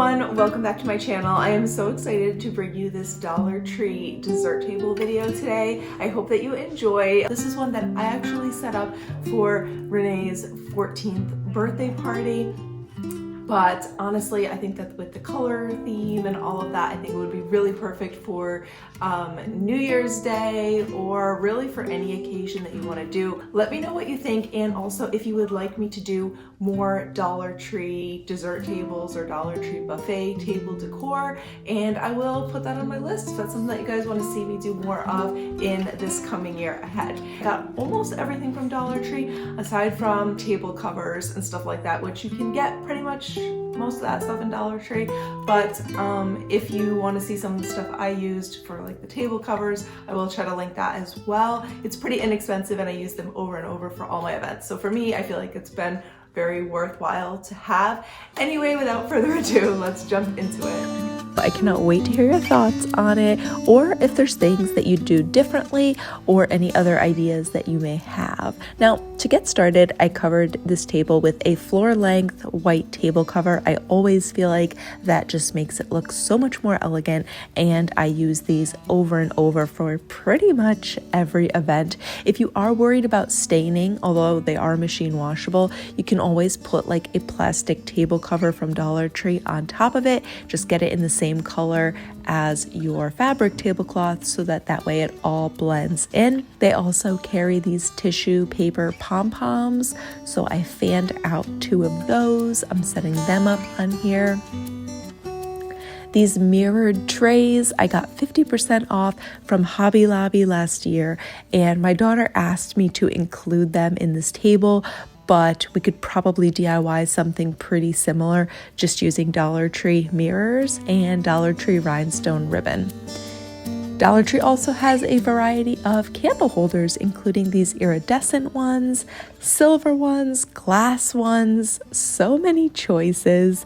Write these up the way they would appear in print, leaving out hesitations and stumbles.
everyone, welcome back to my channel. I am so excited to bring you this Dollar Tree dessert table video today. I hope that you enjoy. This is one that I actually set up for Renee's 14th birthday party. But honestly, I think that with the color theme and all of that, I think it would be really perfect for New Year's Day or really for any occasion that you want to do. Let me know what you think, and also if you would like me to do more Dollar Tree dessert tables or Dollar Tree buffet table decor, and I will put that on my list if that's something that you guys want to see me do more of in this coming year ahead. I got almost everything from Dollar Tree aside from table covers and stuff like that, which you can get pretty much most of that stuff in Dollar Tree. But if you want to see some of the stuff I used for like the table covers, I will try to link that as well. It's pretty inexpensive and I use them over and over for all my events. So for me, I feel like it's been very worthwhile to have. Anyway, without further ado, let's jump into it. I cannot wait to hear your thoughts on it, or if there's things that you do differently or any other ideas that you may have. Now, to get started, I covered this table with a floor-length white table cover. I always feel like that just makes it look so much more elegant, and I use these over and over for pretty much every event. If you are worried about staining, although they are machine washable, you can always put like a plastic table cover from Dollar Tree on top of it. Just get it in the same color as your fabric tablecloth so that way it all blends in. They also carry these tissue paper pom-poms, so I fanned out 2 of those. I'm setting them up on here. These mirrored trays, I got 50% off from Hobby Lobby last year, and my daughter asked me to include them in this table, but we could probably DIY something pretty similar just using Dollar Tree mirrors and Dollar Tree rhinestone ribbon. Dollar Tree also has a variety of candle holders, including these iridescent ones, silver ones, glass ones, so many choices.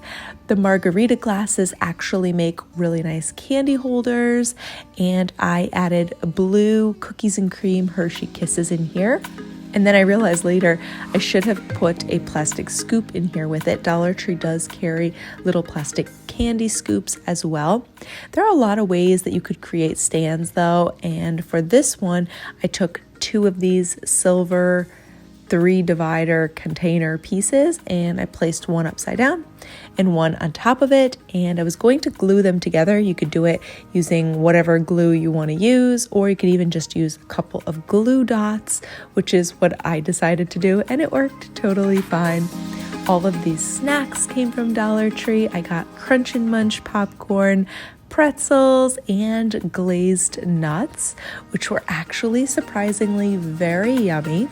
The margarita glasses actually make really nice candy holders, and I added blue cookies and cream Hershey Kisses in here. And then I realized later I should have put a plastic scoop in here with it. Dollar Tree does carry little plastic candy scoops as well. There are a lot of ways that you could create stands though, and for this one I took 2 of these silver 3 divider container pieces, and I placed one upside down and one on top of it, and I was going to glue them together. You could do it using whatever glue you want to use, or you could even just use a couple of glue dots, which is what I decided to do, and it worked totally fine. All of these snacks came from Dollar Tree. I got Crunch and Munch popcorn, pretzels, and glazed nuts, which were actually surprisingly very yummy.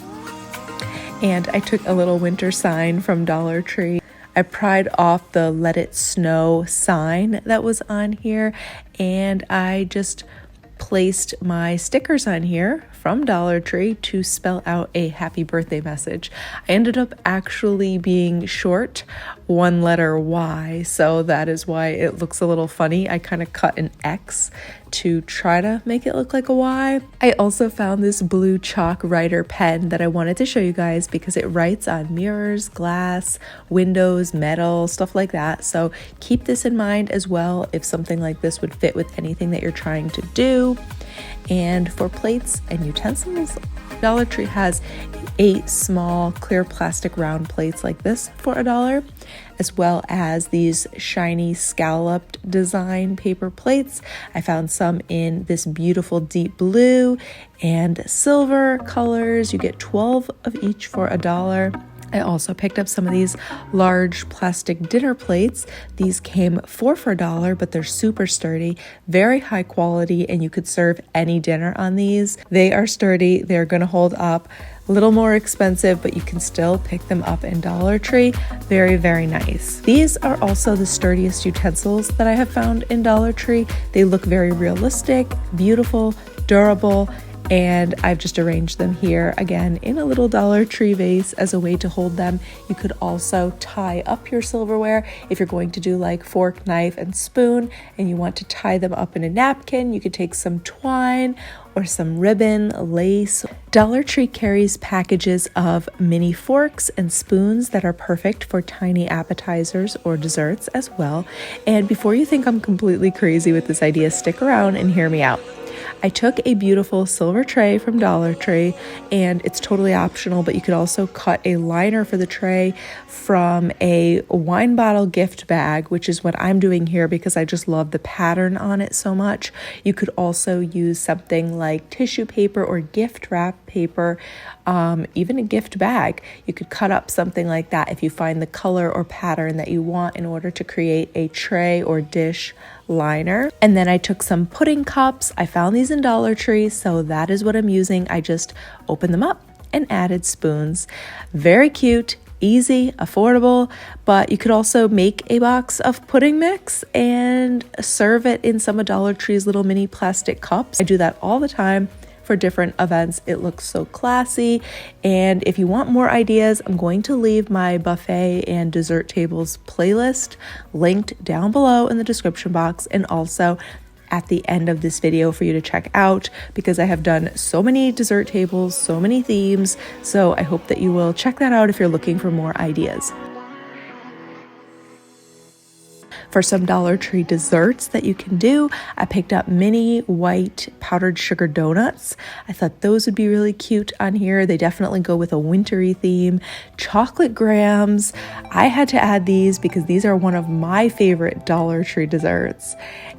And I took a little winter sign from Dollar Tree. I pried off the Let It Snow sign that was on here, and I just placed my stickers on here from Dollar Tree to spell out a happy birthday message. I ended up actually being short 1 letter Y, so that is why it looks a little funny. I kind of cut an X to try to make it look like a Y. I also found this blue chalk writer pen that I wanted to show you guys because it writes on mirrors, glass, windows, metal, stuff like that. So keep this in mind as well if something like this would fit with anything that you're trying to do. And for plates and utensils, Dollar Tree has 8 small clear plastic round plates like this for $1, as well as these shiny scalloped design paper plates. I found some in this beautiful deep blue and silver colors. You get 12 of each for $1. I also picked up some of these large plastic dinner plates. These came 4 for $1, but they're super sturdy, very high quality, and you could serve any dinner on these. They are sturdy, they're gonna hold up. A little more expensive, but you can still pick them up in Dollar Tree. Very, very nice. These are also the sturdiest utensils that I have found in Dollar Tree. They look very realistic, beautiful, durable, and I've just arranged them here again in a little Dollar Tree vase as a way to hold them. You could also tie up your silverware if you're going to do like fork, knife, and spoon and you want to tie them up in a napkin. You could take some twine or some ribbon, lace. Dollar Tree carries packages of mini forks and spoons that are perfect for tiny appetizers or desserts as well. And before you think I'm completely crazy with this idea, stick around and hear me out. I took a beautiful silver tray from Dollar Tree, and it's totally optional, but you could also cut a liner for the tray from a wine bottle gift bag, which is what I'm doing here because I just love the pattern on it so much. You could also use something like tissue paper or gift wrap paper, even a gift bag. You could cut up something like that if you find the color or pattern that you want in order to create a tray or dish liner. And then I took some pudding cups. I found these in Dollar Tree, so that is what I'm using. I just opened them up and added spoons. Very cute, easy, affordable, but you could also make a box of pudding mix and serve it in some of Dollar Tree's little mini plastic cups. I do that all the time for different events. It looks so classy. And if you want more ideas, I'm going to leave my buffet and dessert tables playlist linked down below in the description box and also at the end of this video for you to check out, because I have done so many dessert tables, so many themes. So I hope that you will check that out if you're looking for more ideas. For some Dollar Tree desserts that you can do, I picked up mini white powdered sugar donuts. I thought those would be really cute on here. They definitely go with a wintry theme. Chocolate grams. I had to add these because these are one of my favorite Dollar Tree desserts.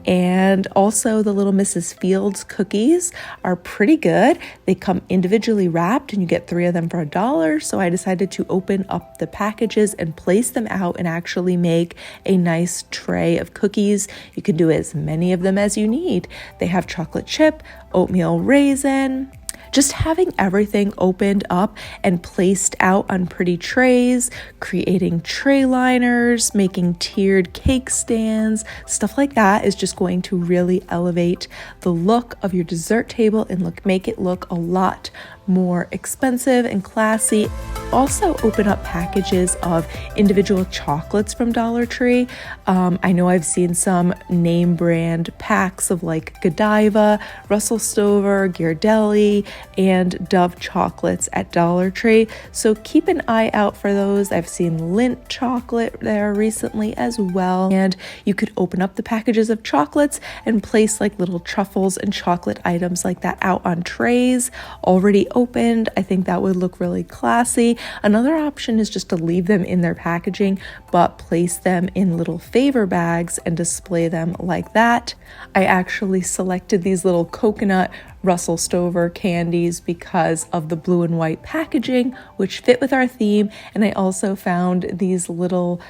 And also the little Mrs. Fields cookies are pretty good. They come individually wrapped and you get 3 of them for $1. So I decided to open up the packages and place them out and actually make a nice tray of cookies. You can do as many of them as you need. They have chocolate chip, oatmeal raisin. Just having everything opened up and placed out on pretty trays, creating tray liners, making tiered cake stands, stuff like that is just going to really elevate the look of your dessert table and make it look a lot more expensive and classy. Also open up packages of individual chocolates from Dollar Tree. I know I've seen some name brand packs of like Godiva, Russell Stover, Ghirardelli, and Dove chocolates at Dollar Tree. So keep an eye out for those. I've seen Lindt chocolate there recently as well. And you could open up the packages of chocolates and place like little truffles and chocolate items like that out on trays already opened. I think that would look really classy. Another option is just to leave them in their packaging, but place them in little favor bags and display them like that. I actually selected these little coconut Russell Stover candies because of the blue and white packaging, which fit with our theme. And I also found these little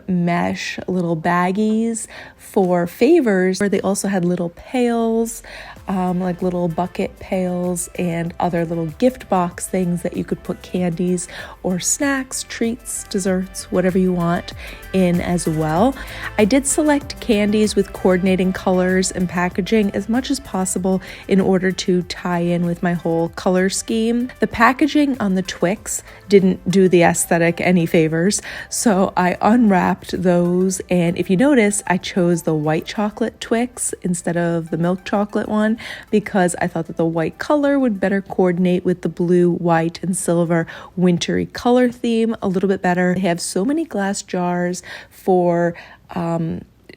mesh little baggies for favors where they also had little pails, like little bucket pails and other little gift box things that you could put candies or snacks, treats, desserts, whatever you want in as well. I did select candies with coordinating colors and packaging as much as possible in order to tie in with my whole color scheme. The packaging on the Twix didn't do the aesthetic any favors, so I unwrapped those, and if you notice, I chose the white chocolate Twix instead of the milk chocolate one because I thought that the white color would better coordinate with the blue, white, and silver wintry color theme a little bit better. They have so many glass jars for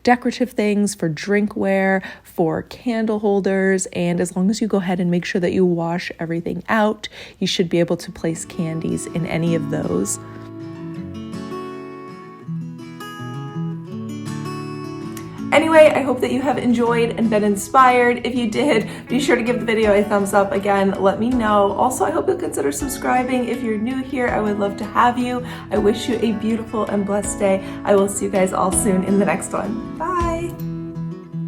decorative things, for drinkware, for candle holders, and as long as you go ahead and make sure that you wash everything out, you should be able to place candies in any of those. Anyway, I hope that you have enjoyed and been inspired. If you did, be sure to give the video a thumbs up. Again, let me know. Also, I hope you'll consider subscribing. If you're new here, I would love to have you. I wish you a beautiful and blessed day. I will see you guys all soon in the next one. Bye.